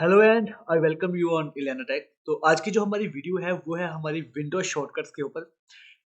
Hello and I welcome you on Elena Tech. तो आज की जो हमारी वीडियो है वो है हमारी विंडोज शॉर्टकट्स के ऊपर।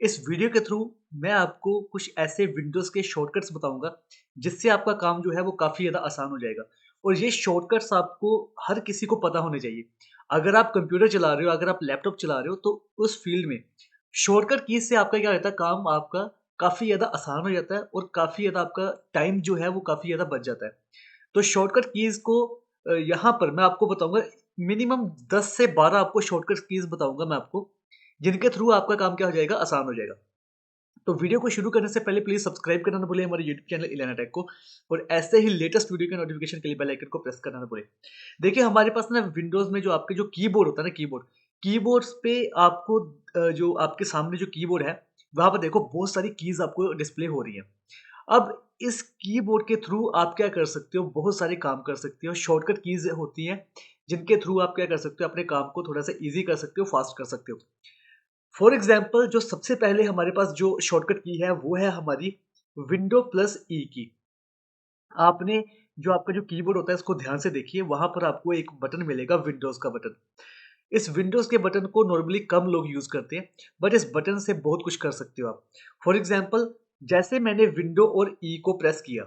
इस वीडियो के थ्रू मैं आपको कुछ ऐसे विंडोज के शॉर्टकट्स बताऊंगा जिससे आपका काम जो है वो काफ़ी ज़्यादा आसान हो जाएगा। और ये शॉर्टकट्स आपको हर किसी को पता होने चाहिए। अगर आप कंप्यूटर चला रहे हो, अगर आप लैपटॉप चला रहे हो, तो उस फील्ड में शॉर्टकट कीज से आपका क्या रहता है, काम आपका काफ़ी ज़्यादा आसान हो जाता है और काफ़ी ज़्यादा आपका टाइम जो है वो काफ़ी ज़्यादा बच जाता है। तो शॉर्टकट कीज़ को यहाँ पर मैं आपको बताऊँगा, मिनिमम 10 से 12 आपको शॉर्टकट कीज़ बताऊँगा मैं आपको, जिनके थ्रू आपका काम क्या हो जाएगा, आसान हो जाएगा। तो वीडियो को शुरू करने से पहले प्लीज़ सब्सक्राइब करना ना भूलें हमारे यूट्यूब चैनल इलेना टेक को, और ऐसे ही लेटेस्ट वीडियो के नोटिफिकेशन के लिए बेल आइकन को प्रेस करना ना भूलें। देखिए हमारे पास ना विंडोज़ में जो आपके जो कीबोर्ड होता है ना, कीबोर्ड्स पे आपको जो आपके सामने जो कीबोर्ड है, वहाँ पर देखो बहुत सारी कीज़ आपको डिस्प्ले हो रही है। अब इस कीबोर्ड के थ्रू आप क्या कर सकते हो, बहुत सारे काम कर सकते हो। शॉर्टकट कीज़ होती हैं, जिनके थ्रू आप क्या कर सकते हो, अपने काम को थोड़ा-सा ईज़ी कर सकते हो, फ़ास्ट कर सकते हो। फॉर एग्ज़ाम्पल जो सबसे पहले हमारे पास जो शॉर्टकट की है, वो है हमारी विंडो प्लस ई की। आपने जो आपका जो कीबोर्ड होता है, इसको ध्यान से देखिए, वहाँ पर आपको एक बटन मिलेगा, विंडोज़ का बटन। इस विंडोज़ के बटन को नॉर्मली कम लोग यूज़ करते हैं, बट इस बटन से बहुत कुछ कर सकते हो आप। फॉर एग्ज़ाम्पल जैसे मैंने विंडो और ई को प्रेस किया,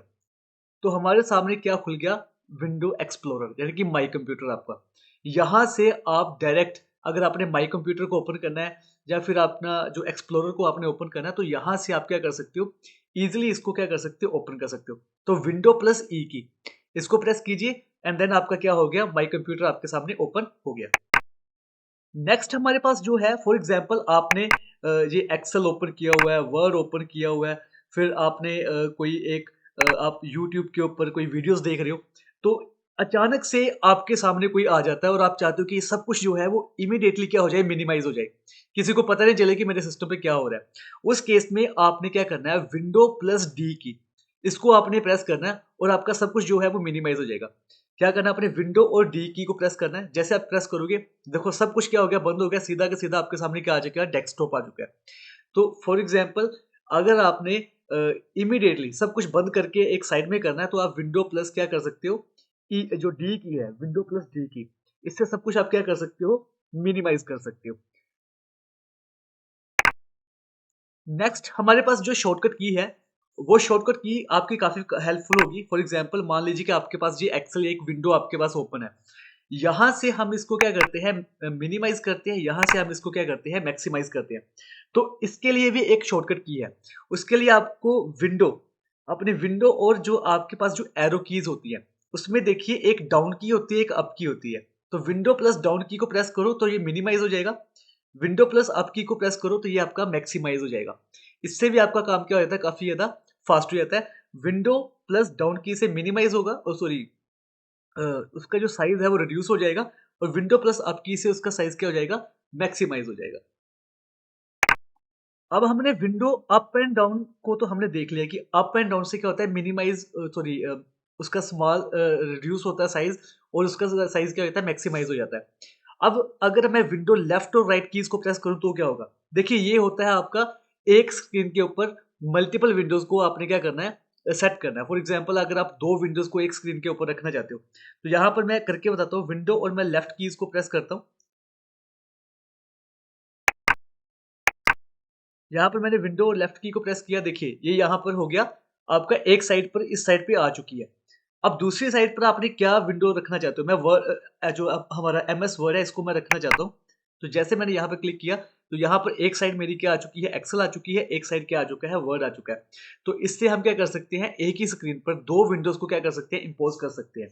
तो हमारे सामने क्या खुल गया, विंडो एक्सप्लोरर, यानी कि माई कंप्यूटर आपका। यहाँ से आप डायरेक्ट, अगर आपने माई कंप्यूटर को ओपन करना है या फिर अपना जो एक्सप्लोरर को आपने ओपन करना है, तो यहाँ से आप क्या कर सकते हो, ईजिली इसको क्या कर सकते हो, ओपन कर सकते हो। तो विंडो प्लस ई की, इसको प्रेस कीजिए एंड देन आपका क्या हो गया, माई कंप्यूटर आपके सामने ओपन हो गया। नेक्स्ट हमारे पास जो है, फॉर एग्जांपल आपने ये एक्सेल ओपन किया हुआ है, वर्ड ओपन किया हुआ है, फिर आपने कोई एक आप यूट्यूब के ऊपर कोई वीडियोस देख रहे हो, तो अचानक से आपके सामने कोई आ जाता है और आप चाहते हो कि सब कुछ जो है वो इमीडिएटली क्या हो जाए, मिनिमाइज हो जाए, किसी को पता नहीं चले कि मेरे सिस्टम पे क्या हो रहा है। उस केस में आपने क्या करना है, विंडो प्लस डी की, इसको आपने प्रेस करना है और आपका सब कुछ जो है वो मिनिमाइज हो जाएगा। क्या करना है, अपने विंडो और डी की को प्रेस करना है। जैसे आप प्रेस करोगे, देखो सब कुछ क्या हो गया, बंद हो गया, सीधा का सीधा आपके सामने क्या आ चुका है, डेस्कटॉप आ चुका है। तो फॉर एग्जांपल अगर आपने इमीडिएटली सब कुछ बंद करके एक साइड में करना है, तो आप विंडो प्लस क्या कर सकते हो, जो डी की है, विंडो प्लस डी की, इससे सब कुछ आप क्या कर सकते हो, मिनिमाइज कर सकते हो। नेक्स्ट हमारे पास जो शॉर्टकट की है, वो शॉर्टकट की आपकी काफ़ी हेल्पफुल होगी। फॉर एग्जांपल मान लीजिए कि आपके पास ये एक्सेल एक विंडो आपके पास ओपन है। यहाँ से हम इसको क्या करते हैं, मिनिमाइज़ करते हैं, यहाँ से हम इसको क्या करते हैं, मैक्सिमाइज़ करते हैं। तो इसके लिए भी एक शॉर्टकट की है। उसके लिए आपको विंडो, अपने विंडो और जो आपके पास जो एरो कीज़ होती हैं, उसमें देखिए एक डाउन की होती है, एक अप की होती है। तो विंडो प्लस डाउन की को प्रेस करो तो ये मिनिमाइज़ हो जाएगा। विंडो प्लस अप की को प्रेस करो तो ये आपका मैक्सिमाइज़ हो जाएगा। इससे भी आपका काम क्या हो जाता है, काफ़ी ज़्यादा फास्ट हो जाता है। विंडो प्लस डाउन की से मिनिमाइज़ होगा, सॉरी, अ, उसका जो साइज़ है वो रिड्यूस हो जाएगा, और विंडो प्लस अप की से उसका साइज़ क्या हो जाएगा, मैक्सिमाइज़ हो जाएगा। अब हमने विंडो अप एंड डाउन को तो हमने देख लिया कि अप एंड डाउन से क्या होता है, मिनिमाइज़, सॉरी, उसका स्मॉल रिड्यूस होता है साइज़, और उसका साइज़ क्या होता है, मैक्सिमाइज़ हो जाता है। अब अगर मैं विंडो लेफ्ट और राइट कीज़ को प्रेस करूँ तो क्या होगा? देखिए ये होता है आपका एक स्क्रीन के ऊपर मल्टीपल विंडोज़ को आपने क्या करना है, सेट करना है। फॉर एग्ज़ाम्पल अगर आप 2 विंडोज़ को एक स्क्रीन के ऊपर रखना चाहते हो, तो यहाँ पर मैं करके बताता हूँ, विंडो और मैं लेफ्ट कीज़ को प्रेस करता हूँ। यहाँ पर मैंने विंडो और लेफ्ट की को प्रेस किया, देखिए ये यहाँ पर हो गया आपका, एक साइड पर इस साइड पे आ चुकी है। अब दूसरी साइड पर आपने क्या विंडो रखना चाहते हो? मैं जो अब हमारा एमएस वर्ड है, इसको मैं रखना चाहता हूँ। तो जैसे मैंने यहाँ पे क्लिक किया, तो यहाँ पर एक साइड मेरी क्या आ चुकी है, एक्सेल आ चुकी है, एक साइड क्या आ चुका है, वर्ड आ चुका है। तो इससे हम क्या कर सकते हैं, एक ही स्क्रीन पर 2 विंडोज़ को क्या कर सकते हैं, इम्पोज़ कर सकते हैं।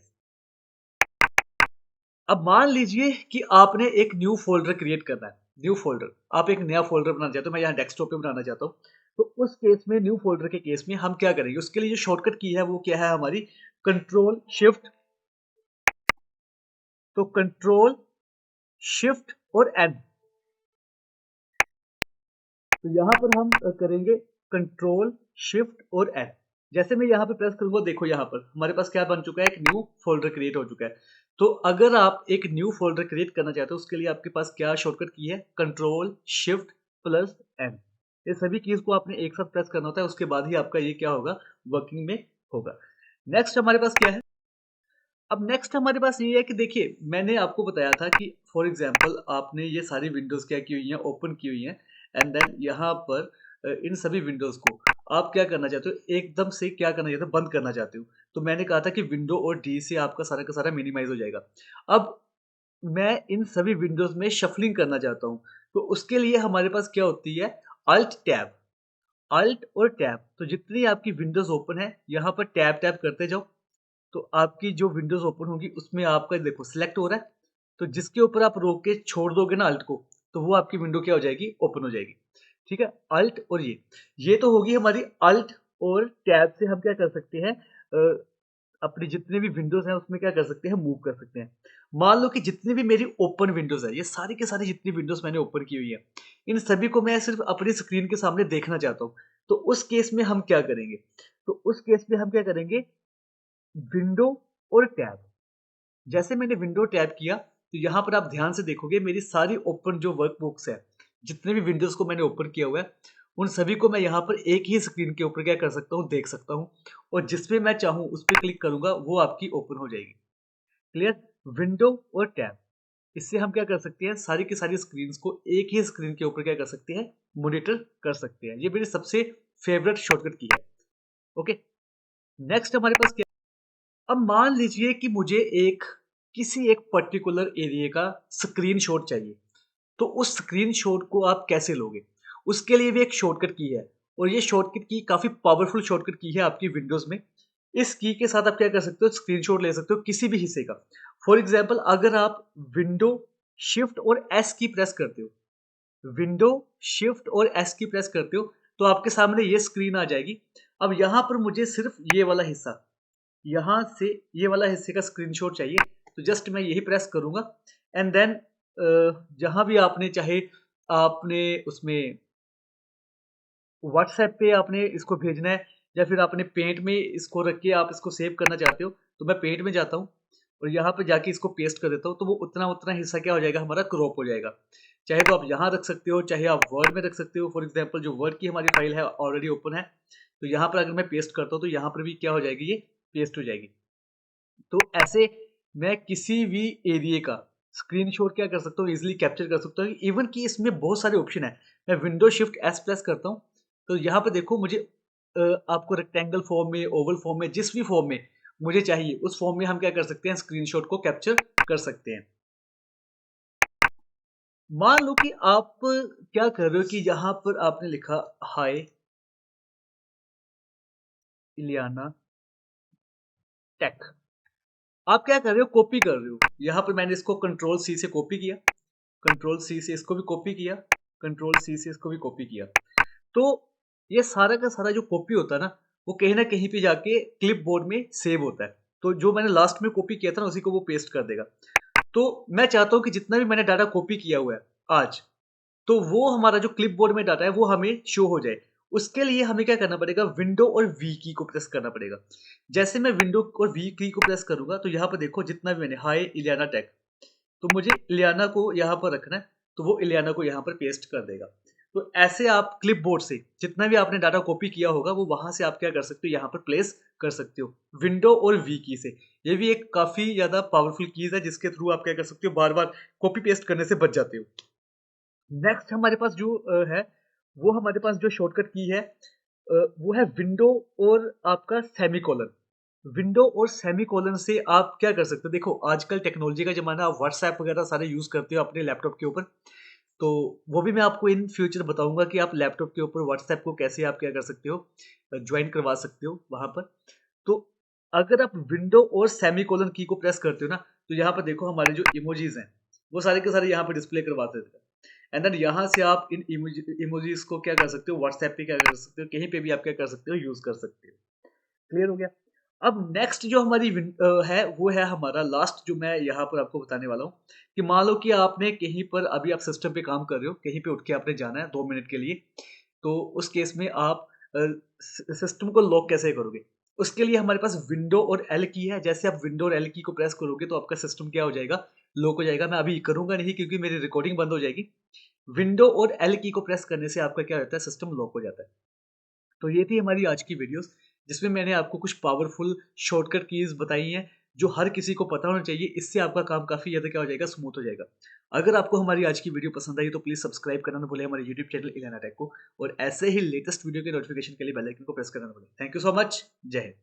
अब मान लीजिए कि आपने एक न्यू फ़ोल्डर क्रिएट करना है, न्यू फ़ोल्डर, आप एक नया फ़ोल्डर बनाना चाहते हो, मैं यहाँ डेस्कटॉप पे बनाना चाहता हूँ। तो उस केस में, न्यू फ़ोल्डर के केस में हम क्या करेंगे, उसके लिए जो शॉर्टकट की है वो क्या है हमारी, कंट्रोल शिफ्ट, तो कंट्रोल शिफ्ट और एन। तो यहाँ पर हम करेंगे कंट्रोल शिफ्ट और एन। जैसे मैं यहाँ पे प्रेस करूंगा, देखो यहाँ पर हमारे पास क्या बन चुका है, एक न्यू फोल्डर क्रिएट हो चुका है। तो अगर आप एक न्यू फोल्डर क्रिएट करना चाहते हो, उसके लिए आपके पास क्या शॉर्टकट की है, कंट्रोल शिफ्ट प्लस एन। ये सभी कीज को आपने एक साथ प्रेस करना होता है, उसके बाद ही आपका ये क्या होगा, वर्किंग में होगा। नेक्स्ट हमारे पास क्या है, अब नेक्स्ट हमारे पास ये है कि देखिए मैंने आपको बताया था कि फॉर एग्जांपल आपने ये सारी विंडोज़ क्या की हुई हैं, ओपन की हुई हैं एंड देन यहाँ पर इन सभी विंडोज़ को आप क्या करना चाहते हो, एकदम से क्या करना चाहते हो, बंद करना चाहते हो। तो मैंने कहा था कि विंडो और डी से आपका सारा का सारा मिनिमाइज़ हो जाएगा। अब मैं इन सभी विंडोज़ में शफलिंग करना चाहता हूँ, तो उसके लिए हमारे पास क्या होती है, अल्ट टैब। अल्ट और टैब, तो जितनी आपकी विंडोज़ ओपन है, यहाँ पर टैब-टैब करते जाओ। तो आपकी जो विंडोज़ ओपन होगी उसमें आपका देखो सिलेक्ट हो रहा है, तो जिसके ऊपर आप रोक के छोड़ दोगे ना अल्ट को, तो वो आपकी विंडो क्या हो जाएगी, ओपन हो जाएगी। ठीक है? अल्ट और ये तो होगी हमारी अल्ट और टैब से हम क्या कर सकते हैं, अपनी जितने भी विंडोज़ हैं उसमें क्या कर सकते हैं, मूव कर सकते हैं। मान लो कि जितनी भी मेरी ओपन विंडोज़ है, ये सारी की सारी जितनी विंडोज़ मैंने ओपन की हुई है, इन सभी को मैं सिर्फ़ अपनी स्क्रीन के सामने देखना चाहता हूँ। तो उस केस में हम क्या करेंगे? तो उस केस में हम क्या करेंगे, विंडो और टैब। जैसे मैंने विंडो टैब किया, तो यहाँ पर आप ध्यान से देखोगे मेरी सारी ओपन जो वर्कबुक्स है, जितने भी विंडोज़ को मैंने ओपन किया हुआ है, उन सभी को मैं यहाँ पर एक ही स्क्रीन के ऊपर क्या कर सकता हूँ, देख सकता हूँ और जिसपे मैं चाहूँ उस पे क्लिक करूँगा, वो आपकी ओपन हो जाएगी। क्लियर? विंडो और टैब, इससे हम क्या कर सकते हैं, सारी की सारी स्क्रीन्स को एक ही स्क्रीन के ऊपर क्या कर सकते हैं, मॉनिटर कर सकते हैं। ये मेरी सबसे फेवरेट शॉर्टकट की है। ओके, नेक्स्ट हमारे पास क्या, अब मान लीजिए कि मुझे किसी एक पर्टिकुलर एरिया का स्क्रीनशॉट चाहिए, तो उस स्क्रीनशॉट को आप कैसे लोगे? उसके लिए भी एक शॉर्टकट की है और ये शॉर्टकट की काफ़ी पावरफुल शॉर्टकट की है आपकी विंडोज़ में। इस की के साथ आप क्या कर सकते हो, स्क्रीनशॉट ले सकते हो किसी भी हिस्से का। फॉर एग्ज़ाम्पल अगर आप विंडो, शिफ्ट और एस की प्रेस करते हो, विंडो, शिफ्ट और एस की प्रेस करते हो, तो आपके सामने ये स्क्रीन आ जाएगी। अब यहाँ पर मुझे सिर्फ़ ये वाला हिस्सा, यहाँ से ये वाला हिस्से का स्क्रीनशॉट चाहिए, तो जस्ट मैं यही प्रेस करूँगा एंड देन जहाँ भी आपने चाहे आपने उसमें व्हाट्सएप पे आपने इसको भेजना है या फिर आपने पेंट में इसको रख के आप इसको सेव करना चाहते हो, तो मैं पेंट में जाता हूँ और यहाँ पे जाके इसको पेस्ट कर देता हूँ, तो वो उतना-उतना हिस्सा क्या हो जाएगा, हमारा क्रॉप हो जाएगा। चाहे तो आप यहाँ रख सकते हो, चाहे आप वर्ड में रख सकते हो। फॉर एग्ज़ाम्पल जो वर्ड की हमारी फाइल है ऑलरेडी ओपन है, तो यहाँ पर अगर मैं पेस्ट करता हूँ, तो यहाँ पर भी क्या हो जाएगी, ये पेस्ट हो जाएगी। तो ऐसे मैं किसी भी एरिया का स्क्रीनशॉट क्या कर सकता हूँ, इज़िली कैप्चर कर सकता हूँ। इवन कि इसमें बहुत सारे ऑप्शन हैं। मैं विंडो शिफ्ट एस प्रेस करता हूँ, तो यहाँ पे देखो मुझे आपको रेक्टेंगल फॉर्म में, ओवल फॉर्म में, जिस भी फॉर्म में मुझे चाहिए, उस फॉर्म में हम क्या कर सकते हैं, स्क्रीनशॉट को कैप्चर कर सकते हैं। मान लो कि आप क्या कर रहे हो कि यहाँ पर आपने लिखा हाय इलियाना टेक। आप क्या कर रहे हो, कॉपी कर रहे हो। यहाँ पर मैंने इसको कंट्रोल सी से कॉपी किया, कंट्रोल सी से इसको भी कॉपी किया, कंट्रोल सी से इसको भी कॉपी किया। तो ये सारा का सारा जो कॉपी होता है ना, वो कहीं न कहीं पे जाके क्लिपबोर्ड में सेव होता है। तो जो मैंने लास्ट में कॉपी किया था ना, उसी को वो पेस्ट कर देगा। तो मैं चाहता हूँ कि जितना भी मैंने डाटा कॉपी किया हुआ है आज, तो वो हमारा जो क्लिपबोर्ड में डाटा है वो हमें शो हो जाए। उसके लिए हमें क्या करना पड़ेगा, विंडो और वी की को प्रेस करना पड़ेगा। जैसे मैं विंडो और वी की को प्रेस करूँगा, तो यहाँ पर देखो जितना भी मैंने हाय इलियाना टेक, तो मुझे इलियाना को यहाँ पर रखना है, तो वो इलियाना को यहाँ पर पेस्ट कर देगा। तो ऐसे आप क्लिपबोर्ड से जितना भी आपने डाटा कॉपी किया होगा, वो वहाँ से आप क्या कर सकते हो, यहाँ पर प्लेस कर सकते हो, विंडो और वी की से। ये भी एक काफ़ी ज़्यादा पावरफुल कीज़ है, जिसके थ्रू आप क्या कर सकते हो, बार-बार कॉपी पेस्ट करने से बच जाते हो। नेक्स्ट हमारे पास जो है, वो हमारे पास जो शॉर्टकट की है, वो है विंडो और आपका सेमीकोलन। विंडो और सेमीकोलन से आप क्या कर सकते हो, देखो आजकल टेक्नोलॉजी का ज़माना, आप व्हाट्सएप वगैरह सारे यूज़ करते हो अपने लैपटॉप के ऊपर। तो वो भी मैं आपको इन फ्यूचर बताऊँगा कि आप लैपटॉप के ऊपर व्हाट्सएप को कैसे आप क्या कर सकते हो, जॉइन करवा सकते हो वहाँ पर। तो अगर आप विंडो और सेमीकोलन की को प्रेस करते हो ना, तो यहाँ पर देखो हमारे जो इमोजीज़ हैं, वो सारे के सारे यहाँ पे डिस्प्ले करवा देता है। एंड देन यहाँ से आप इन इमोजीज़ को क्या कर सकते हो, व्हाट्सएप पे क्या कर सकते हो, कहीं पे भी आप क्या कर सकते हो, यूज़ कर सकते हो। क्लियर हो गया? अब नेक्स्ट जो हमारी है, वो है हमारा लास्ट, जो मैं यहाँ पर आपको बताने वाला हूँ कि मान लो कि आपने कहीं पर अभी आप सिस्टम पे काम कर रहे हो, कहीं पे उठ के आपने जाना है 2 मिनट के लिए, तो उस केस में आप सिस्टम को लॉक कैसे करोगे? उसके लिए हमारे पास विंडो और एल की है। जैसे आप विंडो और एल की को प्रेस करोगे, तो आपका सिस्टम क्या हो जाएगा, लॉक हो जाएगा। मैं अभी करूँगा नहीं क्योंकि मेरी रिकॉर्डिंग बंद हो जाएगी। विंडो और एल की को प्रेस करने से आपका क्या होता है, सिस्टम लॉक हो जाता है। तो ये थी हमारी आज की वीडियोस, जिसमें मैंने आपको कुछ पावरफुल शॉर्टकट कीज़ बताई हैं, जो हर किसी को पता होना चाहिए। इससे आपका काम काफ़ी ज़्यादा क्या हो जाएगा, स्मूथ हो जाएगा। अगर आपको हमारी आज की वीडियो पसंद आई तो प्लीज़ सब्सक्राइब करना ना भूलें हमारे यूट्यूब चैनल इलियाना टेक को, और ऐसे ही लेटेस्ट वीडियो के नोटिफिकेशन के लिए बेल आइकन को प्रेस करना ना भूलें। Thank you so much. जय हिंद।